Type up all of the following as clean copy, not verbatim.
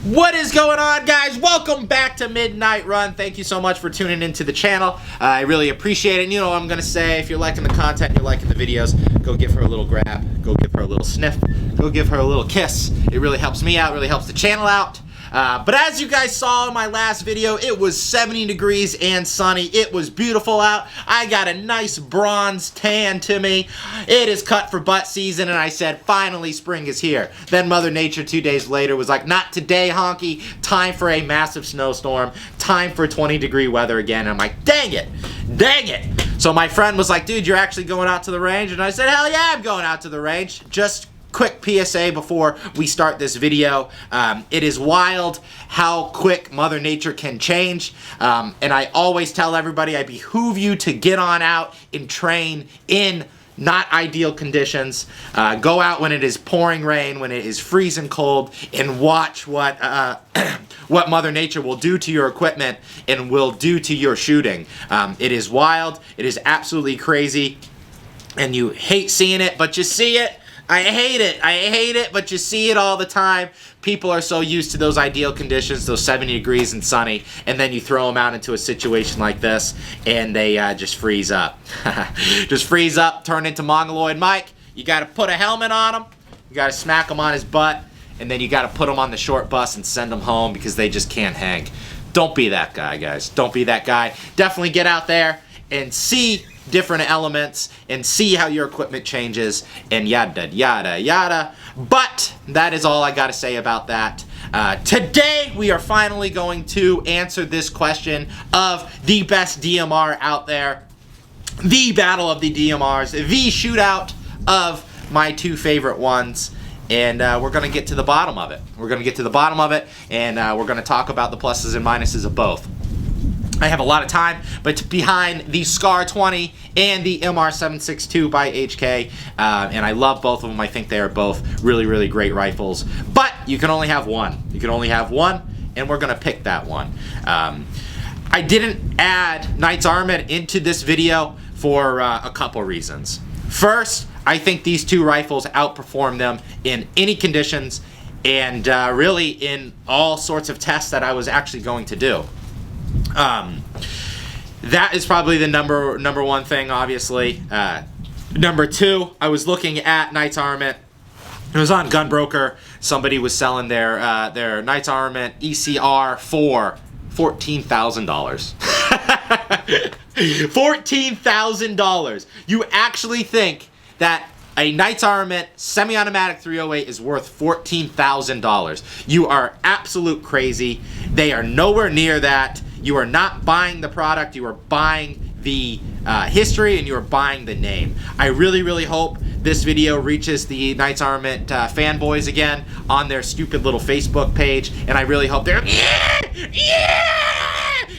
What is going on, guys? Welcome back to Midnight Run. Thank you so much for tuning into the channel. I really appreciate it. And you know what I'm going to say, if you're liking the content, you're liking the videos, go give her a little grab, go give her a little sniff, go give her a little kiss. It really helps me out, really helps the channel out. But as you guys saw in my last video, it was 70 degrees and sunny. It was beautiful out. I got a nice bronze tan to me. It is cut for butt season, and I said, finally, spring is here. Then Mother Nature 2 days later was like, not today, honky. Time for a massive snowstorm. Time for 20-degree weather again. And I'm like, dang it. Dang it. So my friend was like, dude, you're actually going out to the range? And I said, hell yeah, I'm going out to the range. Just quick PSA before we start this video. It is wild how quick Mother Nature can change. And I always tell everybody, I behoove you to get on out and train in not ideal conditions. Go out when it is pouring rain, when it is freezing cold, and watch what what Mother Nature will do to your equipment and will do to your shooting. It is wild. It is absolutely crazy. And you hate seeing it, but you see it. I hate it, but you see it all the time. People are so used to those ideal conditions, those 70 degrees and sunny, and then you throw them out into a situation like this, and they just freeze up. Just freeze up, turn into Mongoloid Mike. You got to put a helmet on him, you got to smack him on his butt, and then you got to put him on the short bus and send him home because they just can't hang. Don't be that guy, guys. Don't be that guy. Definitely get out there and see different elements and see how your equipment changes and yada yada yada. But that is all I gotta say about that. Today we are finally going to answer this question of the best DMR out there, the Battle of the DMRs, the shootout of my two favorite ones. And we're going to get to the bottom of it. We're going to get to the bottom of it, and we're going to talk about the pluses and minuses of both. I have a lot of time, but behind the Scar 20 and the MR762 by HK, and I love both of them. I think they are both really, really great rifles, but you can only have one. You can only have one, and we're going to pick that one. I didn't add Knight's Armament into this video for a couple reasons. First, I think these two rifles outperform them in any conditions and really in all sorts of tests that I was actually going to do. That is probably the number one thing, obviously. Number two, I was looking at Knight's Armament. It was on Gunbroker. Somebody was selling their Knight's Armament ECR for $14,000. $14,000. You actually think that a Knight's Armament semi-automatic 308 is worth $14,000. You are absolute crazy. They are nowhere near that. You are not buying the product. You are buying the history, and you are buying the name. I really, really hope this video reaches the Knight's Armament fanboys again on their stupid little Facebook page, and I really hope they're yeah,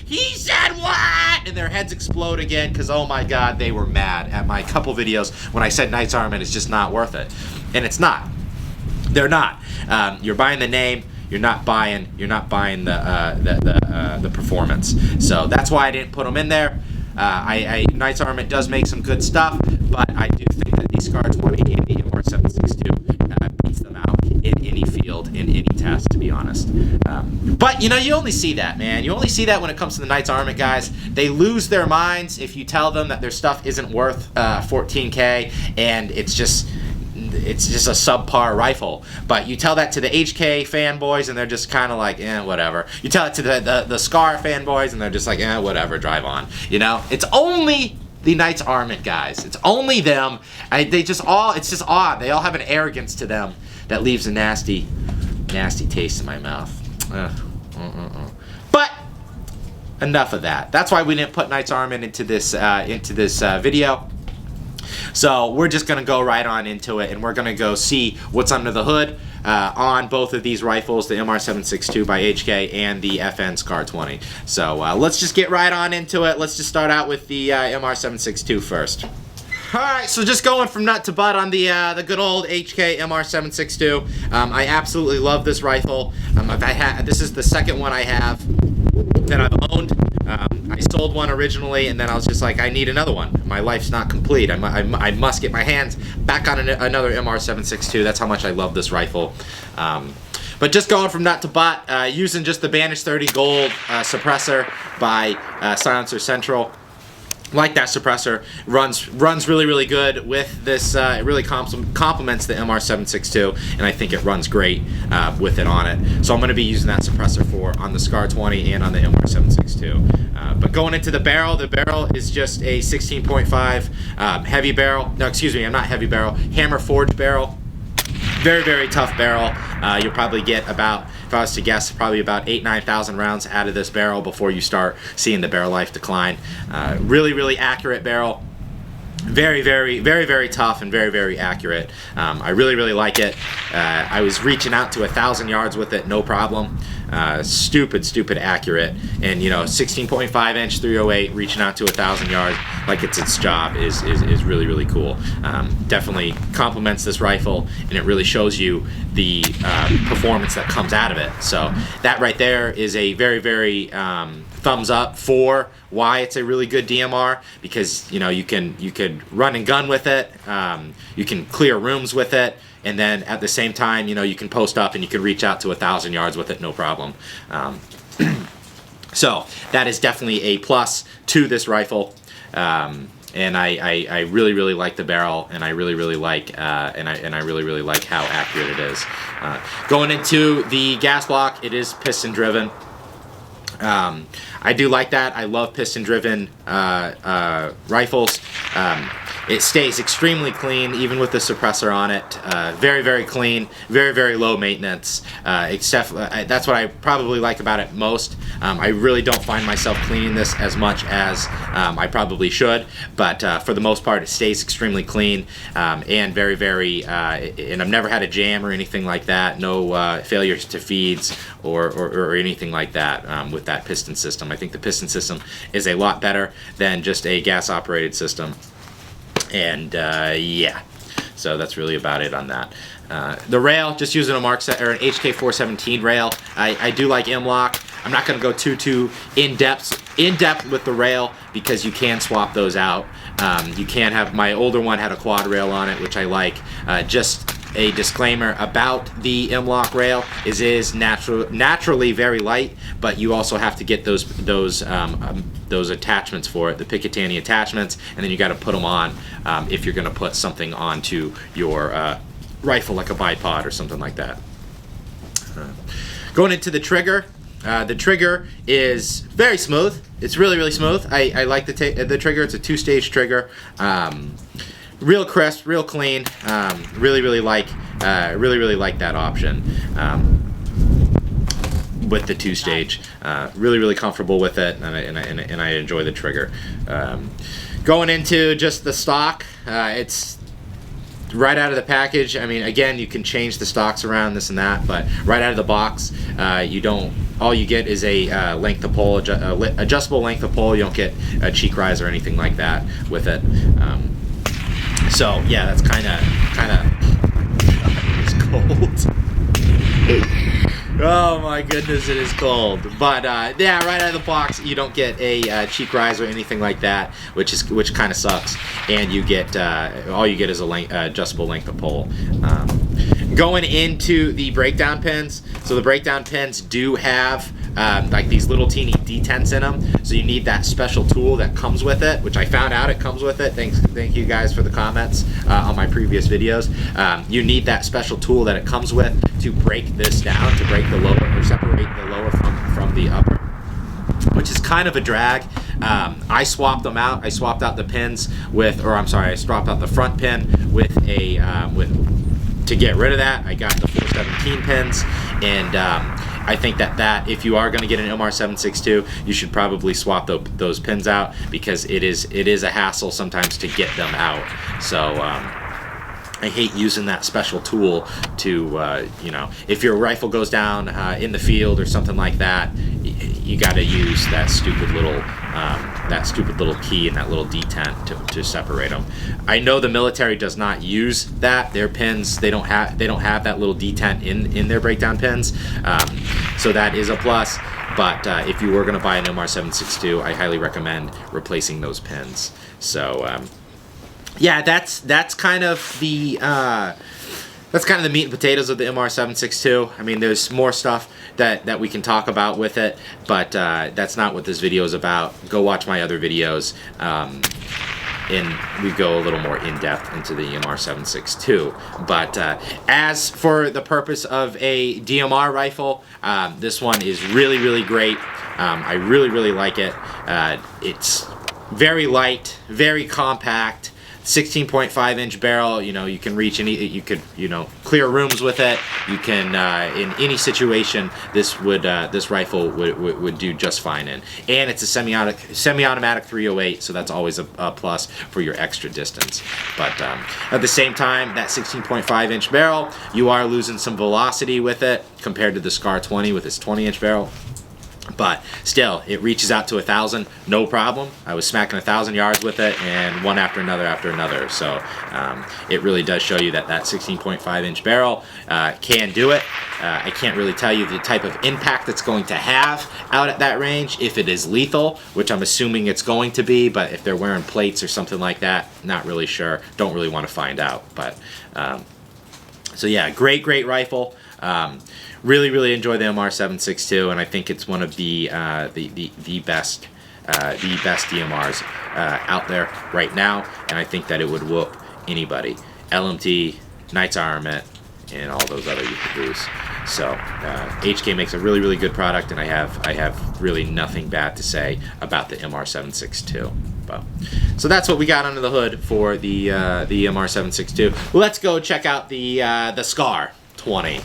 he said what? And their heads explode again because, oh my God, they were mad at my couple videos when I said Knight's Armament is just not worth it. And it's not. They're not. You're buying the name. You're not buying the performance. So that's why I didn't put them in there. Knight's Armament does make some good stuff, but I do think that the Scar 20 and the MR762 beats them out in any field, in any test, to be honest. But, you know, you only see that, man. You only see that when it comes to the Knight's Armament guys. They lose their minds if you tell them that their stuff isn't worth $14K, and it's just a subpar rifle. But you tell that to the HK fanboys, and they're just kind of like, whatever. You tell it to the Scar fanboys, and they're just like, whatever, drive on. You know, it's only the Knight's Armament guys. It's only them. It's just odd. They all have an arrogance to them that leaves a nasty, nasty taste in my mouth. But enough of that. That's why we didn't put Knight's Armament into this video. So we're just going to go right on into it, and we're going to go see what's under the hood on both of these rifles, the MR762 by HK and the FN Scar 20. So let's just get right on into it. Let's just start out with the MR762 first. Alright, so just going from nut to butt on the good old HK MR762. I absolutely love this rifle. This is the second one I have that I've owned. I sold one originally, and then I was just like, I need another one. My life's not complete. I must get my hands back on another MR762. That's how much I love this rifle. But just going from nut to butt, using just the Banish 30 Gold suppressor by Silencer Central. Like that suppressor, runs really good with this. It really complements the MR762, and I think it runs great with it on it. So I'm going to be using that suppressor on the Scar 20 and on the MR762. But going into the barrel is just a 16.5 heavy barrel. No, excuse me, I'm not heavy barrel. Hammer forged barrel. Very tough barrel. You'll probably get about, if I was to guess, probably about 8,000–9,000 rounds out of this barrel before you start seeing the barrel life decline. Really accurate barrel. Very tough and very accurate. I really like it. I was reaching out to 1,000 yards with it, no problem. Stupid accurate, and 16.5 inch 308 reaching out to 1,000 yards like it's its job is really cool. Definitely complements this rifle, and it really shows you the performance that comes out of it. So that right there is a very thumbs up for why it's a really good DMR, because you can run and gun with it, you can clear rooms with it, and then at the same time you can post up and you can reach out to 1,000 yards with it, no problem. So that is definitely a plus to this rifle, and I really like the barrel, and I really like I really like how accurate it is. Going into the gas block, it is piston driven. I do like that. I love piston-driven rifles. It stays extremely clean, even with the suppressor on it. Very clean, very low maintenance. Except that's what I probably like about it most. I really don't find myself cleaning this as much as I probably should, but for the most part, it stays extremely clean, and very. And I've never had a jam or anything like that. No failures to feeds or anything like that with that piston system. I think the piston system is a lot better than just a gas-operated system. And yeah, so that's really about it on that. The rail, just using a an HK 417 rail. I do like M-LOK. I'm not going to go too in depth with the rail, because you can swap those out. You can have, my older one had a quad rail on it, which I like. Just a disclaimer about the M-LOK rail is naturally very light, but you also have to get those attachments for it, the Picatinny attachments, and then you got to put them on if you're going to put something onto your rifle, like a bipod or something like that. Going into the trigger is very smooth. It's really smooth. I like the trigger. It's a 2-stage trigger. Real crisp, real clean. Really like that option with the 2-stage. Really comfortable with it, and I enjoy the trigger. Going into just the stock, it's right out of the package. I mean, again, you can change the stocks around, this and that, but right out of the box, all you get is a length of pole, adjustable length of pole. You don't get a cheek rise or anything like that with it. So yeah, that's kind of it's cold. Oh my goodness, it is cold. But yeah, right out of the box, you don't get a cheek rise or anything like that, which kind of sucks. And you get all you get is a adjustable length of pole. Going into the breakdown pins, so the breakdown pins do have like these little teeny detents in them, so you need that special tool that comes with it, which I found out it comes with it. Thank you guys for the comments on my previous videos. You need that special tool that it comes with to break this down, to break the lower, or separate the lower from the upper, which is kind of a drag. I swapped them out. I swapped out the pins I swapped out the front pin with to get rid of that. I got the 417 pins, and I think that if you are going to get an MR762, you should probably swap those pins out, because it is a hassle sometimes to get them out. So I hate using that special tool to, if your rifle goes down in the field or something like that, you got to use that stupid little key and that little detent to separate them. I know the military does not use that. Their pins, they don't have that little detent in their breakdown pins, so that is a plus. But if you were going to buy an MR762, I highly recommend replacing those pins. So yeah, that's kind of the that's kind of the meat and potatoes of the MR762. I mean, there's more stuff that we can talk about with it, but that's not what this video is about. Go watch my other videos, and we go a little more in-depth into the MR762. But as for the purpose of a DMR rifle, this one is really, really great. I really, really like it. It's very light, very compact. 16.5 inch barrel, you know, you can reach any, you could, you know, clear rooms with it. You can, in any situation, this rifle would do just fine in. And it's a semi-automatic 308, so that's always a plus for your extra distance. But at the same time, that 16.5 inch barrel, you are losing some velocity with it compared to the Scar 20 with its 20 inch barrel. But still, it reaches out to 1,000, no problem. I was smacking 1,000 yards with it, and one after another. So it really does show you that 16.5 inch barrel can do it. I can't really tell you the type of impact it's going to have out at that range, if it is lethal, which I'm assuming it's going to be, but if they're wearing plates or something like that, not really sure. Don't really want to find out. But so yeah, great rifle. Really, really enjoy the MR762, and I think it's one of the best DMRs out there right now. And I think that it would whoop anybody. LMT, Knights Armament, and all those other yahoos. So HK makes a really, really good product, and I have really nothing bad to say about the MR762. So that's what we got under the hood for the MR762. Let's go check out the Scar 20.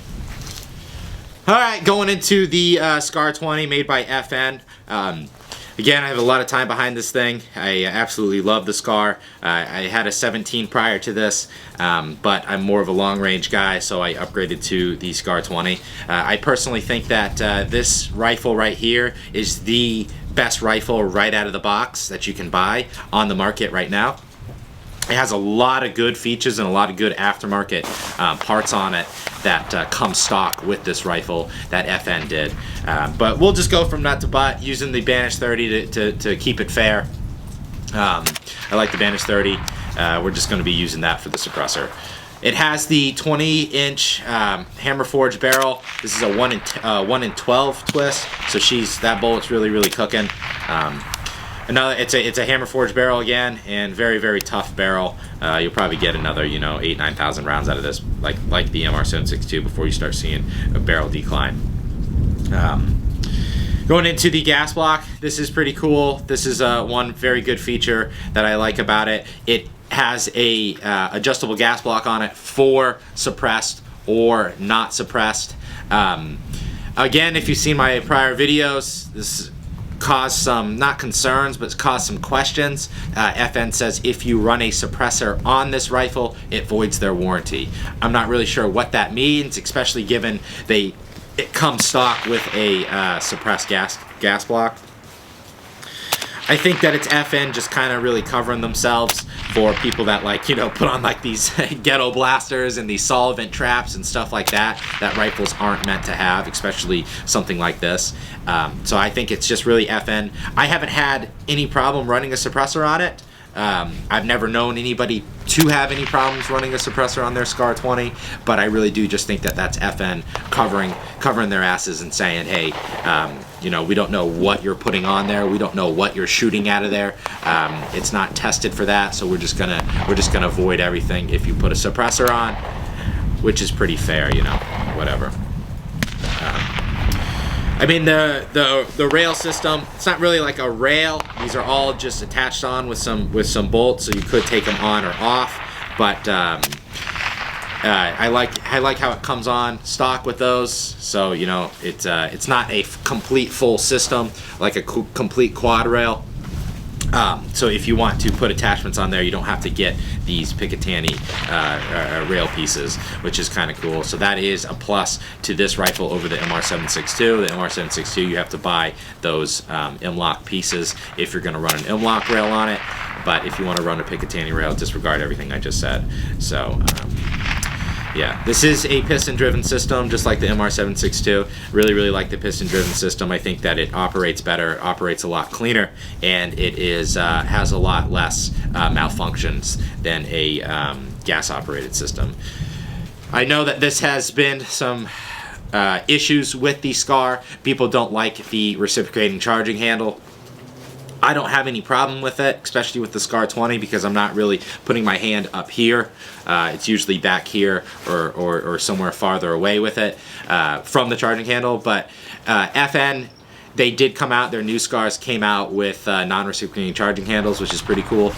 Alright, going into the Scar 20 made by FN. Again, I have a lot of time behind this thing. I absolutely love the Scar. I had a 17 prior to this, but I'm more of a long-range guy, so I upgraded to the Scar 20. I personally think that this rifle right here is the best rifle right out of the box that you can buy on the market right now. It has a lot of good features and a lot of good aftermarket parts on it that come stock with this rifle that FN did. But we'll just go from nut to butt using the Banish 30 to keep it fair. I like the Banish 30. We're just going to be using that for the suppressor. It has the 20-inch hammer forged barrel. This is a 1 in 12 twist, so that bullet's really, really cooking. It's a hammer forged barrel again, and very, very tough barrel. You'll probably get another, 8,000-9,000 rounds out of this, like the MR762, before you start seeing a barrel decline. Going into the gas block, this is pretty cool. This is one very good feature that I like about it. It has a adjustable gas block on it for suppressed or not suppressed. Again, if you've seen my prior videos, this caused some, not concerns, but caused some questions. FN says if you run a suppressor on this rifle, it voids their warranty. I'm not really sure what that means, especially given it comes stock with a suppressed gas block. I think that it's FN just kind of really covering themselves for people that put on these ghetto blasters and these solvent traps and stuff like that rifles aren't meant to have, especially something like this. So I think it's just really FN. I haven't had any problem running a suppressor on it. I've never known anybody to have any problems running a suppressor on their Scar 20, but I really do just think that that's FN covering their asses and saying, hey, we don't know what you're putting on there, we don't know what you're shooting out of there. It's not tested for that, so we're just gonna void everything if you put a suppressor on, which is pretty fair, whatever. I mean, the rail system, it's not really like a rail. These are all just attached on with some bolts, so you could take them on or off. But I like how it comes on stock with those. So it's not a complete full system like a complete quad rail. So if you want to put attachments on there, you don't have to get these Picatinny rail pieces, which is kind of cool. So that is a plus to this rifle over the MR762. The MR762, you have to buy those M-lock pieces if you're going to run an M-lock rail on it. But if you want to run a Picatinny rail, disregard everything I just said. So yeah, this is a piston-driven system, just like the MR762. Really, really like the piston-driven system. I think that it operates better, operates a lot cleaner, and it has a lot less malfunctions than a gas-operated system. I know that this has been some issues with the Scar. People don't like the reciprocating charging handle. I don't have any problem with it, especially with the Scar 20, because I'm not really putting my hand up here. It's usually back here or somewhere farther away with it from the charging handle. But FN, they did come out, their new Scars came out with non-reciprocating charging handles, which is pretty cool.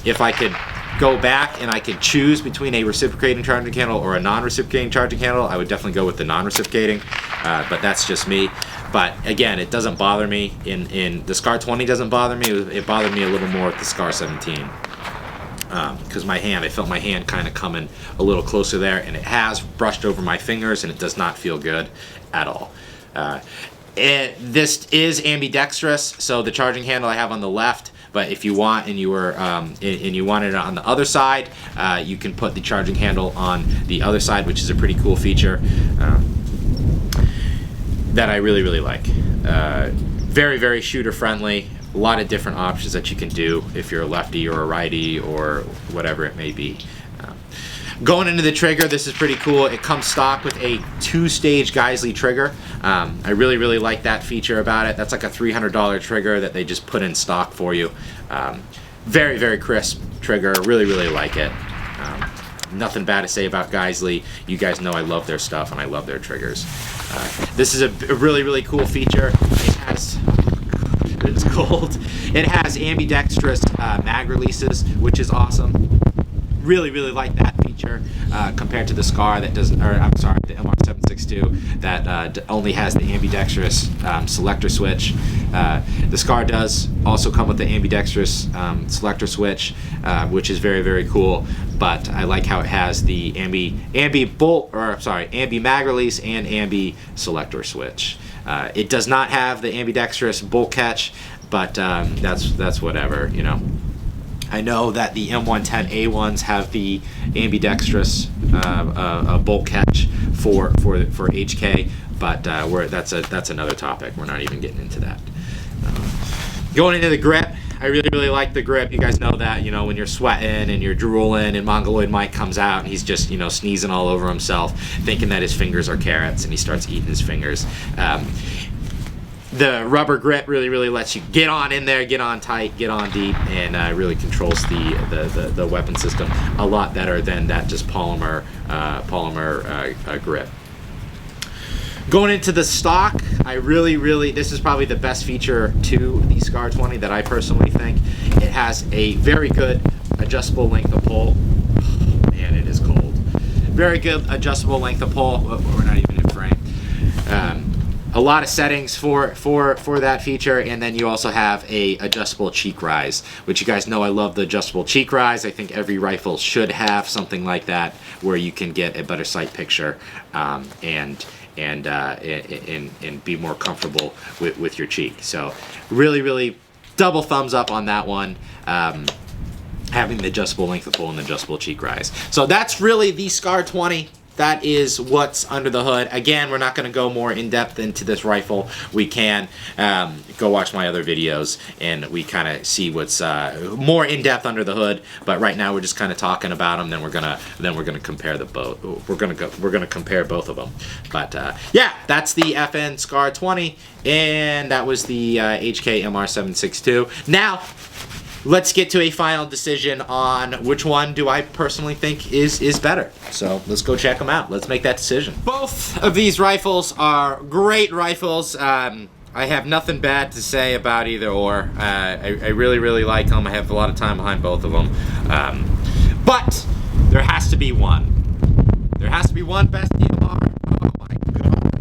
If I could go back and I could choose between a reciprocating charging handle or a non-reciprocating charging handle, I would definitely go with the non-reciprocating, but that's just me. But again, it doesn't bother me. In the Scar 20 doesn't bother me. It bothered me a little more with the Scar 17. Because my hand, I felt my hand kind of coming a little closer there, and it has brushed over my fingers, and it does not feel good at all. This is ambidextrous, so the charging handle I have on the left, but if you want and you were and you wanted it on the other side, you can put the charging handle on the other side, which is a pretty cool feature that I really like. Very, very shooter friendly. A lot of different options that you can do if you're a lefty or a righty or whatever it may be. Going into the trigger, this is pretty cool. It comes stock with a 2-stage Geissele trigger. I really like that feature about it. That's like a $300 trigger that they just put in stock for you. Very, very crisp trigger. Really like it. Nothing bad to say about Geissele. You guys know I love their stuff and I love their triggers. This is a really cool feature. It has, it's cold. It has ambidextrous mag releases, which is awesome. Really like that feature compared to the Scar that doesn't, or I'm sorry, the MR762 that only has the ambidextrous selector switch. The Scar does also come with the ambidextrous selector switch, which is very cool. But I like how it has the ambi mag release and ambi selector switch. It does not have the ambidextrous bolt catch, but that's whatever, you know. I know that the M110A1s have the ambidextrous bolt catch for HK, but that's another topic. We're not even getting into that. Going into the grip, I really like the grip. You guys know that, you know, when you're sweating and you're drooling and Mongoloid Mike comes out and he's just, you know, sneezing all over himself, thinking that his fingers are carrots, and he starts eating his fingers. The rubber grip really lets you get on in there, get on tight, get on deep, and really controls the weapon system a lot better than that just polymer grip. Going into the stock, I really, this is probably the best feature to the Scar 20 that I personally think. It has a very good adjustable length of pull. Oh, man, it is cold. Very good adjustable length of pull. We're not even in frame. A lot of settings for that feature, and then you also have a adjustable cheek rise, which you guys know I love the adjustable cheek rise. I think every rifle should have something like that, where you can get a better sight picture and be more comfortable with your cheek. So really double thumbs up on that one. Having the adjustable length of pull and the adjustable cheek rise. So that's really the Scar 20. That is what's under the hood. Again, we're not going to go more in depth into this rifle. We can go watch my other videos and we kind of see what's more in depth under the hood. But right now we're just kind of talking about them. Then we're gonna compare the both. We're gonna compare both of them. But yeah, that's the FN Scar 20, and that was the HK MR762. Now, let's get to a final decision on which one do I personally think is better. So let's go check them out. Let's make that decision. Both of these rifles are great rifles. I have nothing bad to say about either or. I really like them. I have a lot of time behind both of them. But there has to be one. There has to be one best DMR. Oh my God.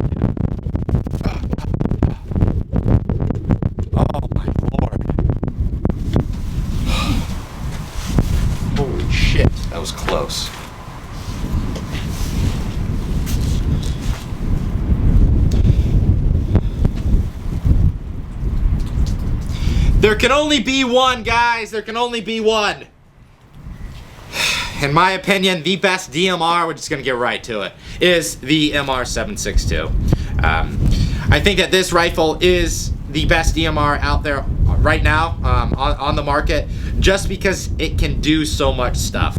Oh my Lord. Holy shit, that was close. There can only be one, guys. There can only be one. In my opinion, the best DMR, we're just going to get right to it, is the MR762. I think that this rifle is the best DMR out there right now on the market, just because it can do so much stuff.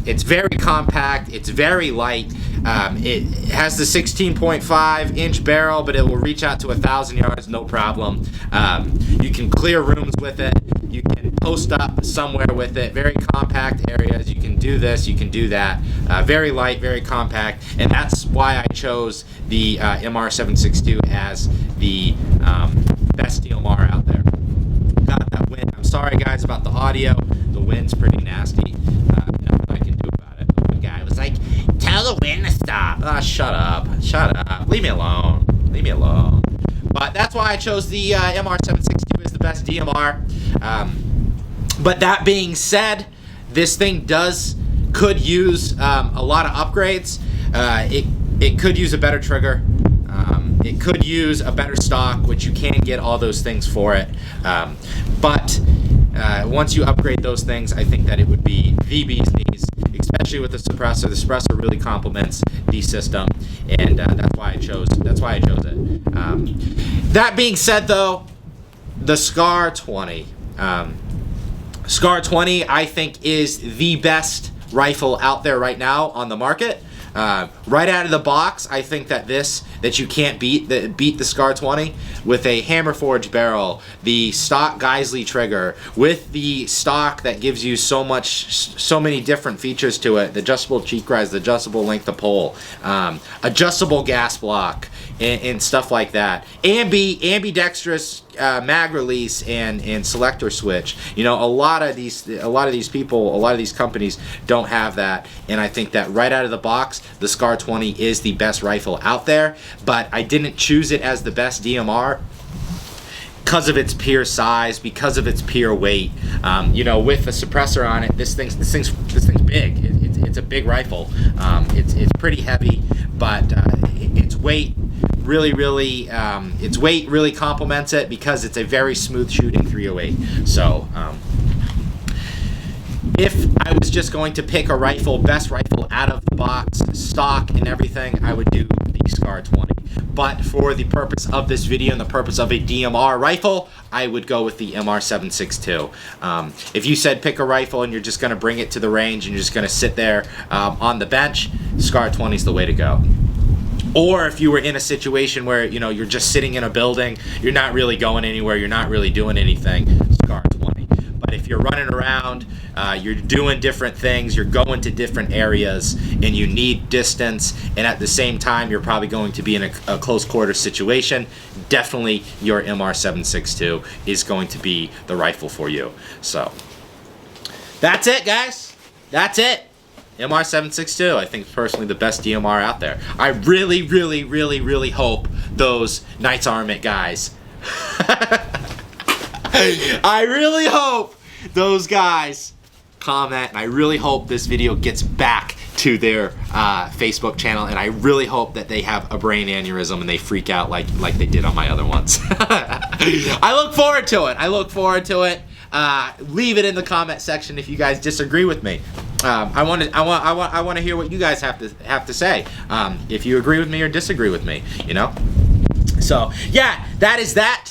It's very compact. It's very light. It has the 16.5 inch barrel, but it will reach out to 1,000 yards, no problem. You can clear rooms with it. You can post up somewhere with it. Very compact areas. You can do this. You can do that. Very light, very compact, and that's why I chose the MR762 as the best DMR out there. Got that wind. I'm sorry, guys, about the audio. The wind's pretty nasty. Nothing I can do about it. The guy was like, "Tell the wind to stop." Ah, shut up. Shut up. Leave me alone. Leave me alone. But that's why I chose the MR762 as the best DMR. But that being said, this thing could use a lot of upgrades. It could use a better trigger. It could use a better stock, which you can get all those things for it. But once you upgrade those things, I think that it would be the bee's knees, especially with the suppressor. The suppressor really complements the system, and that's why I chose it. That being said, though, the Scar 20. Scar 20, I think, is the best rifle out there right now on the market. Right out of the box, I think that you can't beat the Scar 20 with a hammer forged barrel, the stock Geissele trigger, with the stock that gives you so many different features to it: the adjustable cheek rise, the adjustable length of pole, adjustable gas block, and stuff like that. Ambidextrous mag release and selector switch. You know, a lot of these people, a lot of these companies don't have that, and I think that right out of the box, the Scar 20 is the best rifle out there. But I didn't choose it as the best DMR because of its pure size, because of its pure weight. You know, with a suppressor on it, this thing's big. It's a big rifle. It's pretty heavy, but its weight really complements it because it's a very smooth shooting 308. So if I was just going to pick a rifle, best rifle out of the box, stock and everything, I would do the Scar 20. But for the purpose of this video and the purpose of a DMR rifle, I would go with the MR762. If you said pick a rifle and you're just going to bring it to the range and you're just going to sit there on the bench, Scar 20 is the way to go. Or if you were in a situation where, you know, you're just sitting in a building, you're not really going anywhere, you're not really doing anything, Scar 20. But if you're running around, you're doing different things, you're going to different areas, and you need distance, and at the same time you're probably going to be in a close quarter situation, definitely your MR762 is going to be the rifle for you. So that's it, guys. That's it. MR762, I think, personally the best DMR out there. I really hope those Knights Armament guys I really hope those guys comment, and I really hope this video gets back to their Facebook channel, and I really hope that they have a brain aneurysm and they freak out like they did on my other ones. I look forward to it. I look forward to it. Leave it in the comment section if you guys disagree with me. I want to hear what you guys have to say. If you agree with me or disagree with me, you know. So yeah, that is that.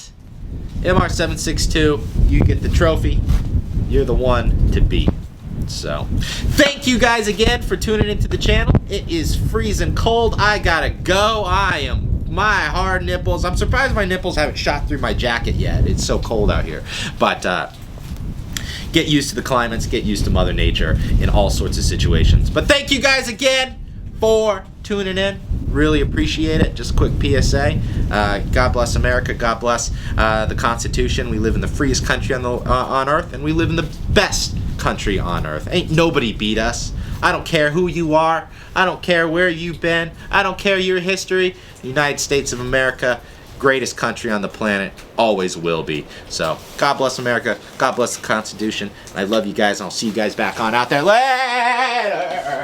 MR762, you get the trophy. You're the one to beat. So thank you guys again for tuning into the channel. It is freezing cold. I gotta go. My hard nipples. I'm surprised my nipples haven't shot through my jacket yet. It's so cold out here. But get used to the climates, get used to Mother Nature in all sorts of situations. But thank you guys again for tuning in. Really appreciate it. Just a quick PSA. God bless America. God bless the Constitution. We live in the freest country on earth, and we live in the best country on earth. Ain't nobody beat us. I don't care who you are. I don't care where you've been. I don't care your history. The United States of America, greatest country on the planet, always will be. So God bless America. God bless the Constitution. I love you guys, and I'll see you guys back on out there later.